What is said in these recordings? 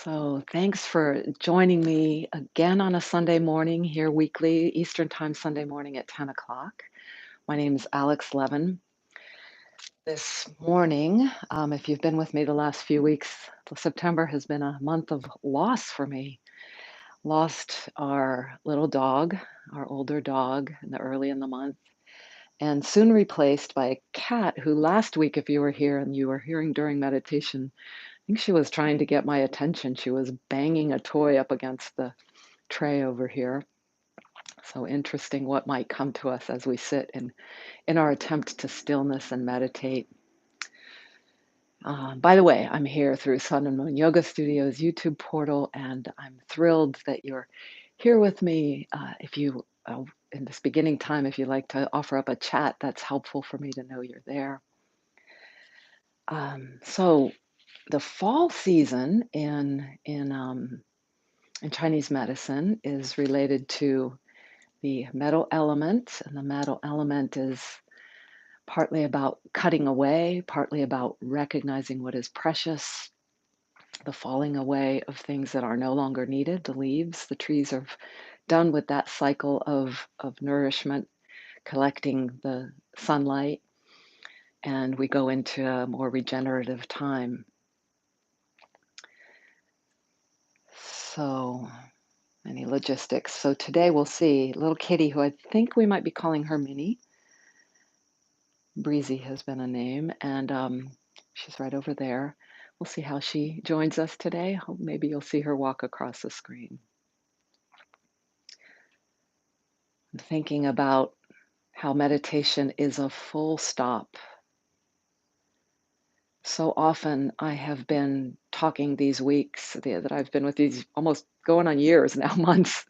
So, thanks for joining me again on a Sunday morning here weekly, Eastern Time Sunday morning at 10 o'clock. My name is Alex Levin. This morning, if you've been with me the last few weeks, September has been a month of loss for me. Lost our little dog, our older dog, early in the month, and soon replaced by a cat who last week, if you were here and you were hearing during meditation, I think she was trying to get my attention. She was banging a toy up against the tray over here. So interesting what might come to us as we sit in our attempt to stillness and meditate. By the way, I'm here through Sun and Moon Yoga Studios YouTube portal, and I'm thrilled that you're here with me. If you, in this beginning time, if you'd like to offer up a chat, that's helpful for me to know you're there. So the fall season in Chinese medicine is related to the metal element, and the metal element is partly about cutting away, partly about recognizing what is precious, the falling away of things that are no longer needed, the leaves. The trees are done with that cycle of nourishment, collecting the sunlight, and we go into a more regenerative time. So, any logistics. So today we'll see little kitty, who I think we might be calling her Minnie. Breezy has been a name, and she's right over there. We'll see how she joins us today. Hope maybe you'll see her walk across the screen. I'm thinking about how meditation is a full stop. So often I have been talking these weeks that I've been with these almost going on years now, months,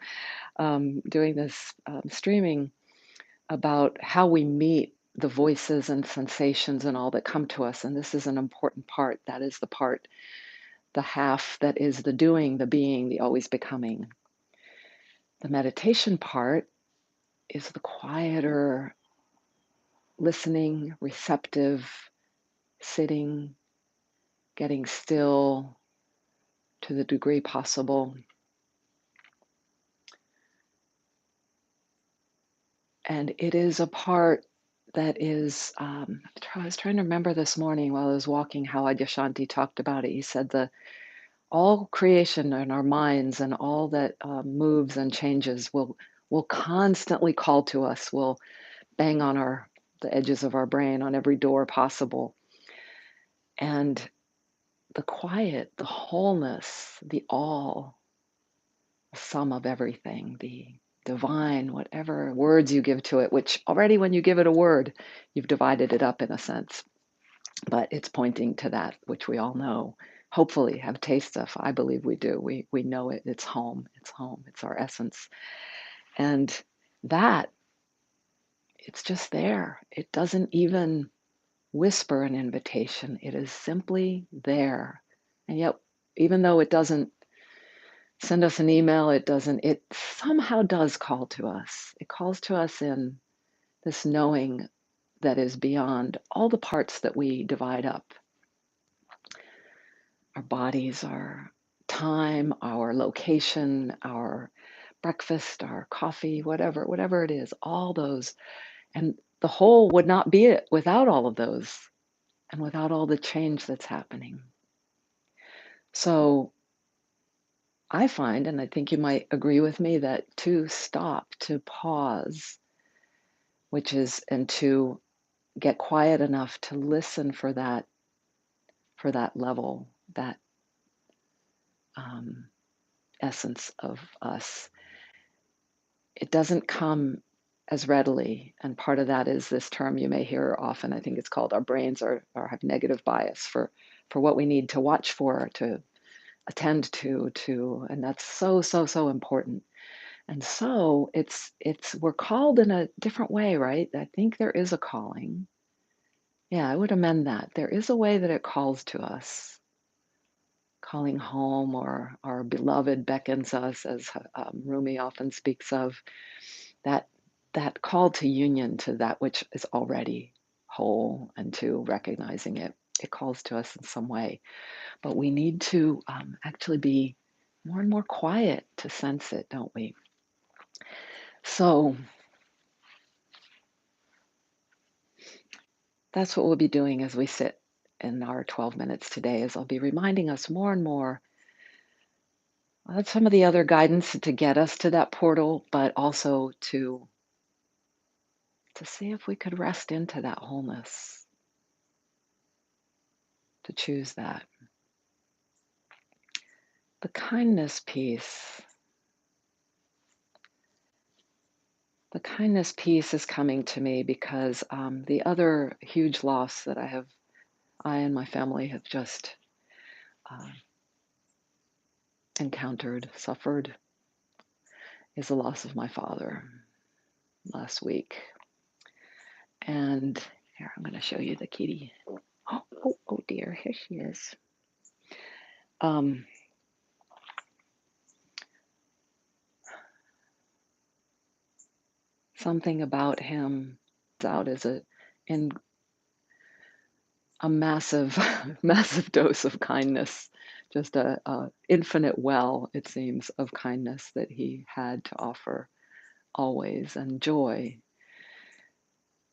doing this streaming about how we meet the voices and sensations and all that come to us. And this is an important part. That is the part, the half that is the doing, the being, the always becoming. The meditation part is the quieter, listening, receptive, sitting, getting still to the degree possible. And it is a part that is, I was trying to remember this morning while I was walking how Adyashanti talked about it. He said all creation in our minds and all that moves and changes will constantly call to us, will bang on the edges of our brain, on every door possible. And the quiet, the wholeness, the all, the sum of everything, the divine, whatever words you give to it, which already when you give it a word, you've divided it up in a sense. But it's pointing to that which we all know, hopefully have taste of. I believe we do. We know it. It's home. It's home. It's our essence. And that, it's just there. It doesn't even whisper an invitation. It is simply there. And yet, even though it doesn't send us an email, it somehow does call to us. It calls to us in this knowing that is beyond all the parts that we divide up. Our bodies, our time, our location, our breakfast, our coffee, whatever it is, all those. And the whole would not be it without all of those and without all the change that's happening. So I find, and I think you might agree with me, that to stop, to pause, and to get quiet enough to listen for that level, that essence of us, it doesn't come as readily. And part of that is this term you may hear often. I think it's called our brains have negative bias for what we need to watch for, to attend to, and that's so important. And so it's we're called in a different way, right? I think there is a calling. Yeah, I would amend that. There is a way that it calls to us, calling home, or our beloved beckons us, as Rumi often speaks of. That call to union, to that which is already whole, and to recognizing it. it calls to us in some way. But we need to actually be more and more quiet to sense it, don't we? So that's what we'll be doing as we sit in our 12 minutes today, is I'll be reminding us more and more of some of the other guidance to get us to that portal, but also to see if we could rest into that wholeness, to choose that. The kindness piece. The kindness piece is coming to me because the other huge loss that I and my family have just uh, encountered, suffered, is the loss of my father last week. And here, I'm going to show you the kitty. Oh dear, here she is. Something about him out as in a massive, massive dose of kindness, just a infinite well, it seems, of kindness that he had to offer always, and joy.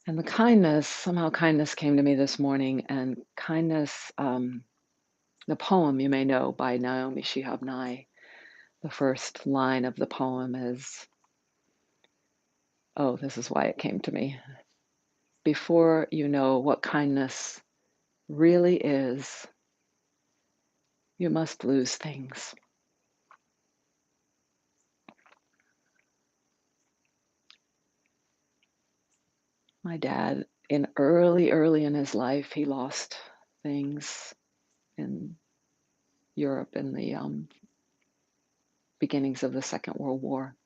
And the kindness, somehow kindness came to me this morning, and kindness, the poem you may know by Naomi Shihab Nye, the first line of the poem is, oh, this is why it came to me. Before you know what kindness really is, you must lose things. My dad, in early in his life, he lost things in Europe in the beginnings of the Second World War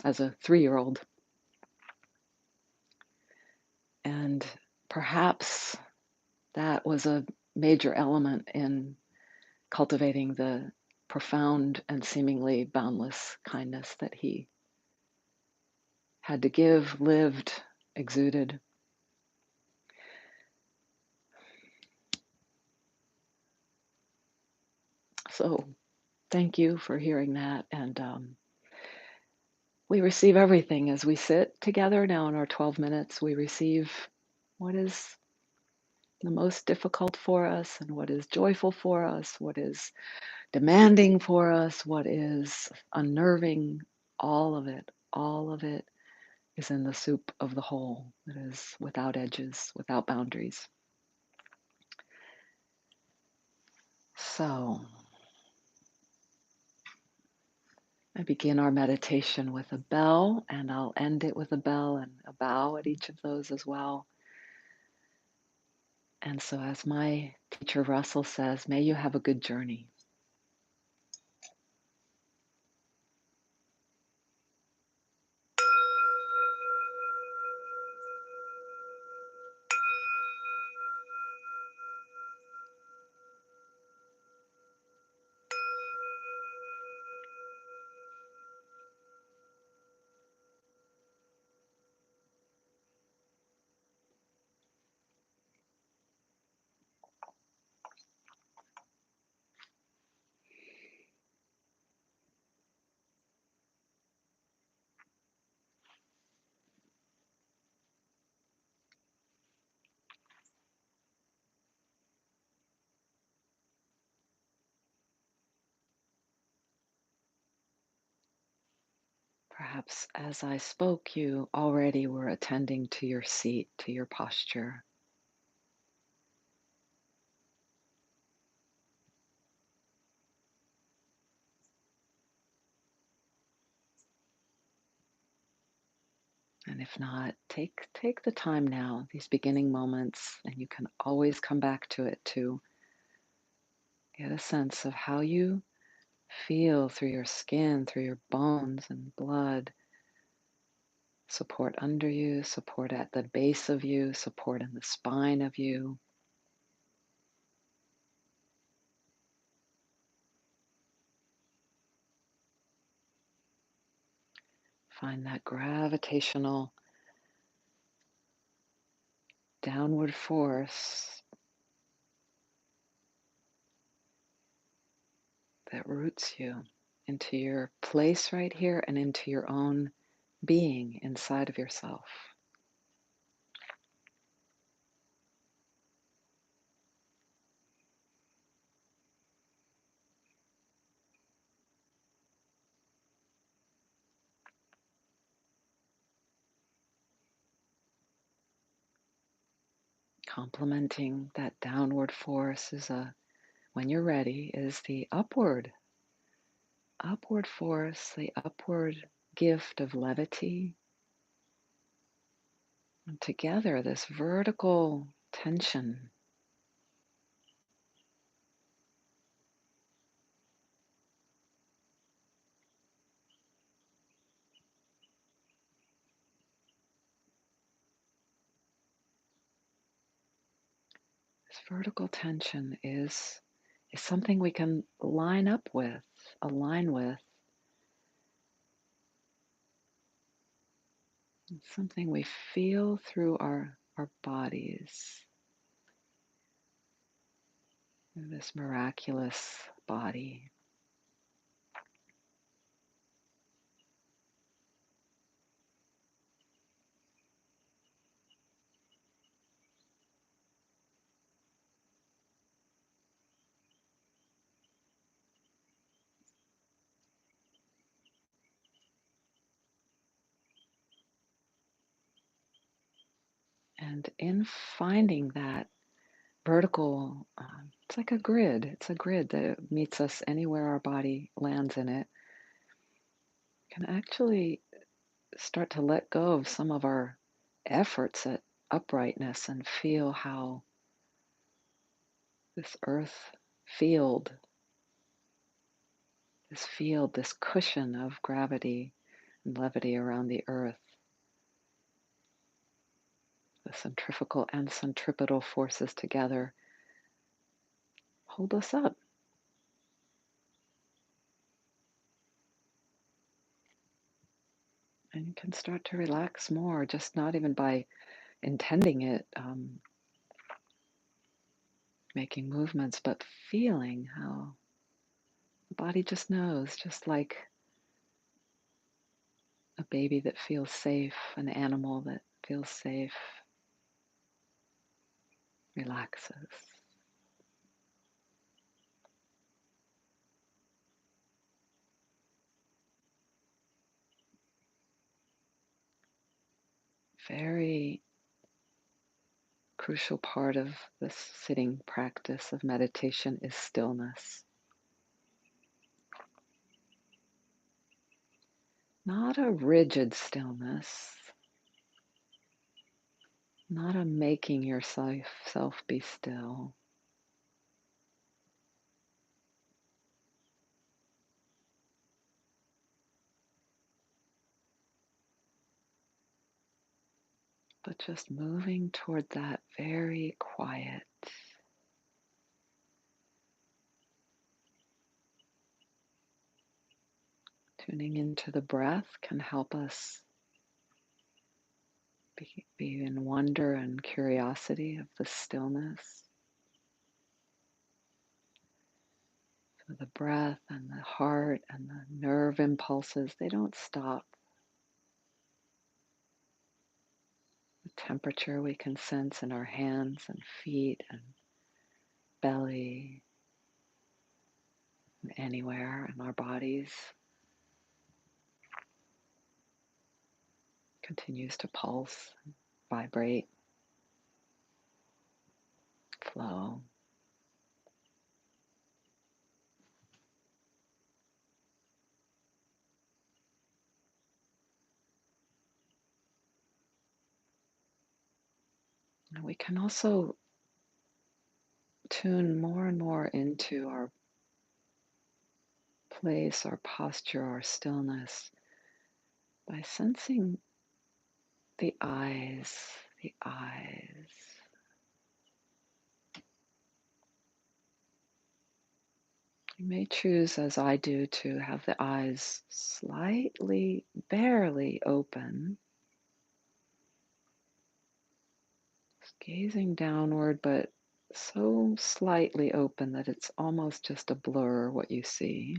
as a 3-year-old. And perhaps that was a major element in cultivating the profound and seemingly boundless kindness that he had to give, lived, exuded. So thank you for hearing that. And we receive everything as we sit together now in our 12 minutes. We receive what is the most difficult for us and what is joyful for us, what is demanding for us, what is unnerving. All of it is in the soup of the whole. It is without edges, without boundaries. So I begin our meditation with a bell, and I'll end it with a bell and a bow at each of those as well. And so, as my teacher Russell says, may you have a good journey. Perhaps as I spoke, you already were attending to your seat, to your posture. And if not, take the time now, these beginning moments, and you can always come back to it to get a sense of how you feel through your skin, through your bones and blood. Support under you, support at the base of you, support in the spine of you. Find that gravitational downward force that roots you into your place right here and into your own being inside of yourself. Complementing that downward force is when you're ready, is the upward force, the upward gift of levity. And together, this vertical tension, this vertical tension is something we can align with, it's something we feel through our bodies, this miraculous body. And in finding that vertical, it's like a grid. It's a grid that meets us anywhere our body lands in it. Can actually start to let go of some of our efforts at uprightness and feel how this earth field, this cushion of gravity and levity around the earth, the centrifugal and centripetal forces together hold us up. And you can start to relax more, just not even by intending it, making movements, but feeling how the body just knows, just like a baby that feels safe, an animal that feels safe, relaxes. Very crucial part of this sitting practice of meditation is stillness. Not a rigid stillness, not a making yourself be still, but just moving toward that very quiet. Tuning into the breath can help us be in wonder and curiosity of the stillness. So the breath and the heart and the nerve impulses, they don't stop. The temperature we can sense in our hands and feet and belly, and anywhere in our bodies, continues to pulse, vibrate, flow. And we can also tune more and more into our place, our posture, our stillness by sensing the eyes, the eyes. You may choose, as I do, to have the eyes slightly, barely open, just gazing downward, but so slightly open that it's almost just a blur what you see.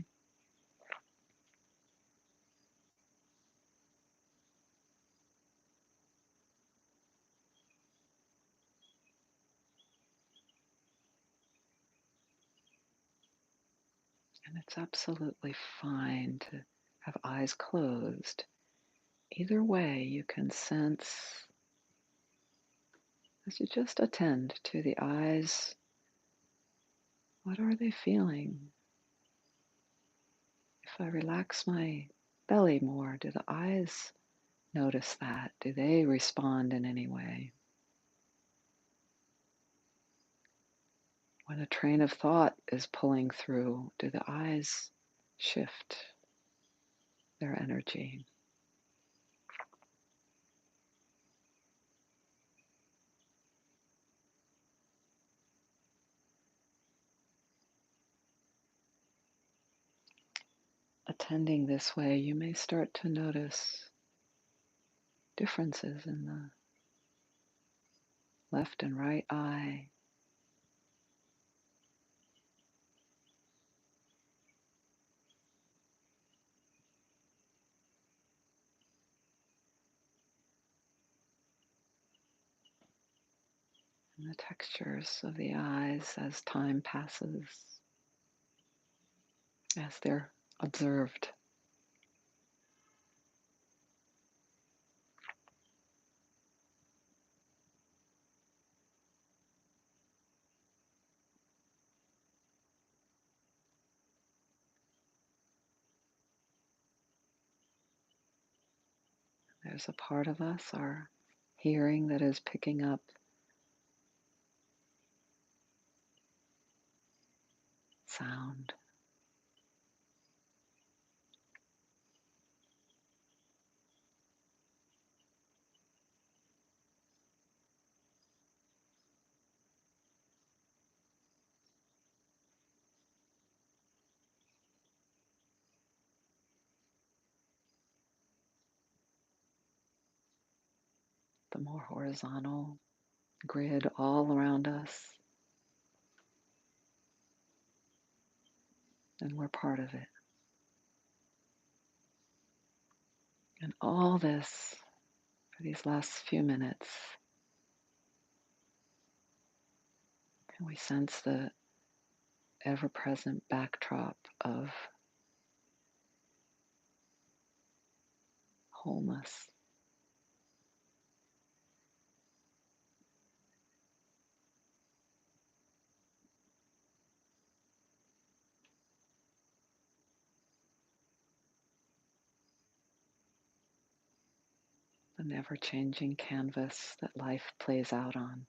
And it's absolutely fine to have eyes closed. Either way, you can sense as you just attend to the eyes, what are they feeling? If I relax my belly more, do the eyes notice that? Do they respond in any way? When a train of thought is pulling through, do the eyes shift their energy? Attending this way, you may start to notice differences in the left and right eye. And the textures of the eyes as time passes, as they're observed. There's a part of us, our hearing, that is picking up sound. The more horizontal grid all around us, and we're part of it. And all this, for these last few minutes, can we sense the ever-present backdrop of wholeness. The never-changing canvas that life plays out on.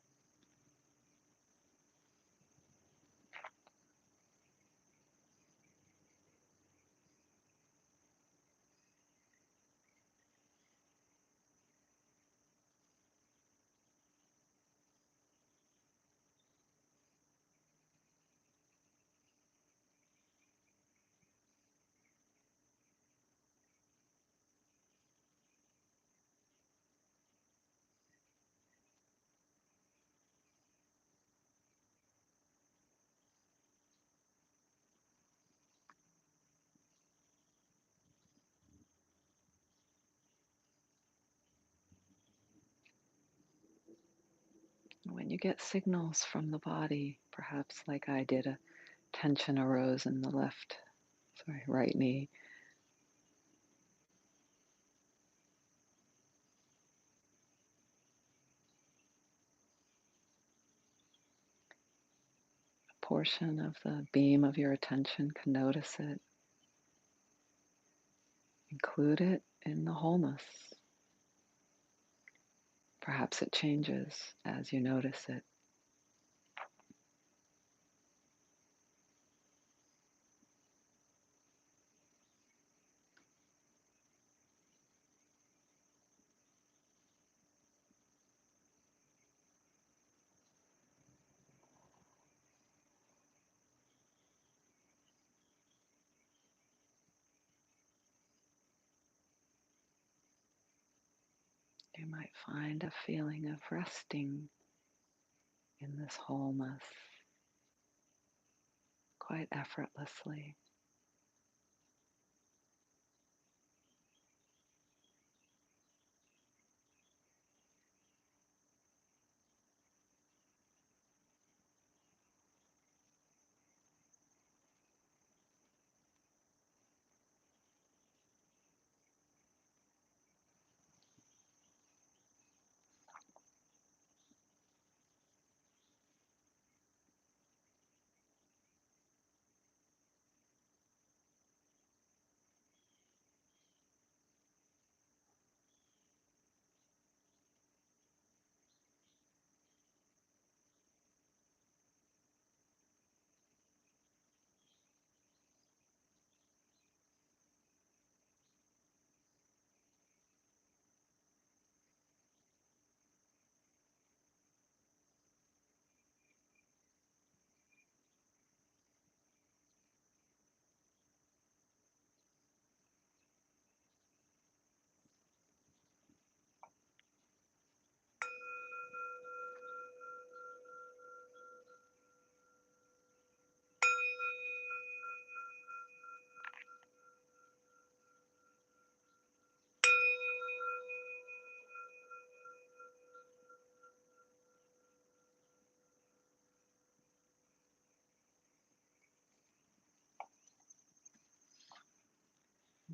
When you get signals from the body, perhaps like I did, a tension arose in the right knee. A portion of the beam of your attention can notice it. Include it in the wholeness. Perhaps it changes as you notice it. You might find a feeling of resting in this wholeness quite effortlessly.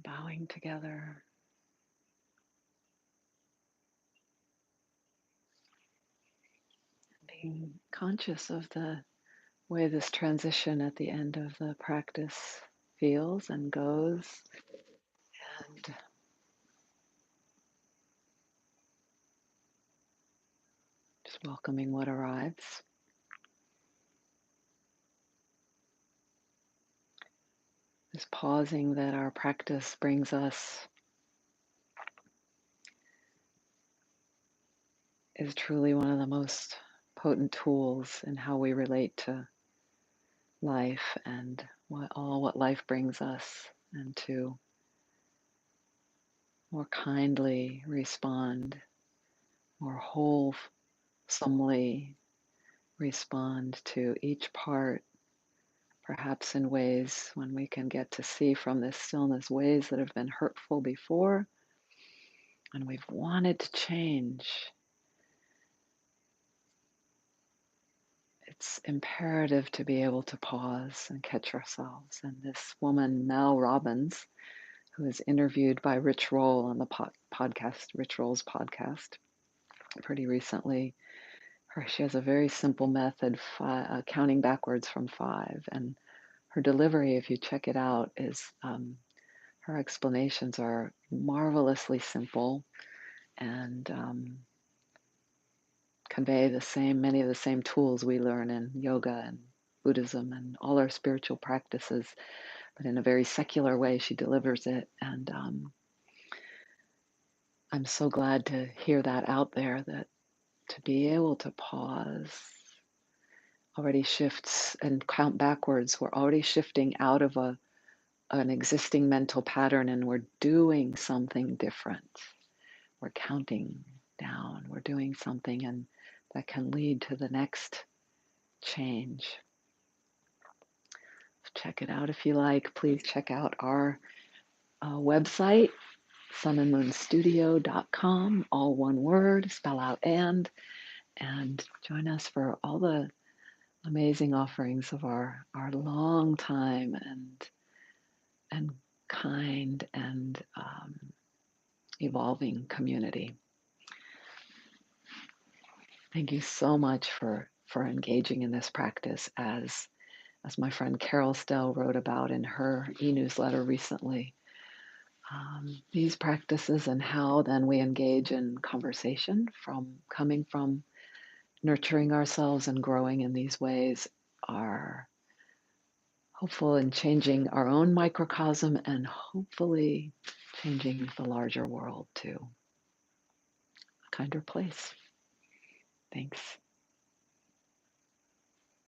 Bowing together, being conscious of the way this transition at the end of the practice feels and goes, and just welcoming what arrives. This pausing that our practice brings us is truly one of the most potent tools in how we relate to life and what life brings us, and to more kindly respond, more wholesomely respond to each part, perhaps in ways when we can get to see from this stillness ways that have been hurtful before and we've wanted to change. It's imperative to be able to pause and catch ourselves. And this woman, Mel Robbins, who was interviewed by Rich Roll on the podcast, Rich Roll's podcast, pretty recently, she has a very simple method, counting backwards from 5. And her delivery, if you check it out, is her explanations are marvelously simple and convey many of the same tools we learn in yoga and Buddhism and all our spiritual practices, but in a very secular way she delivers it. And I'm so glad to hear that out there, that to be able to pause already shifts, and count backwards. We're already shifting out of an existing mental pattern, and we're doing something different. We're counting down, we're doing something, and that can lead to the next change. Check it out if you like. Please check out our website, sunandmoonstudio.com, all one word, spell out and join us for all the amazing offerings of our long time and kind and evolving community. Thank you so much for engaging in this practice, as my friend Carol Stell wrote about in her e-newsletter recently. These practices and how then we engage in conversation coming from nurturing ourselves and growing in these ways are hopeful in changing our own microcosm and hopefully changing the larger world to a kinder place. Thanks.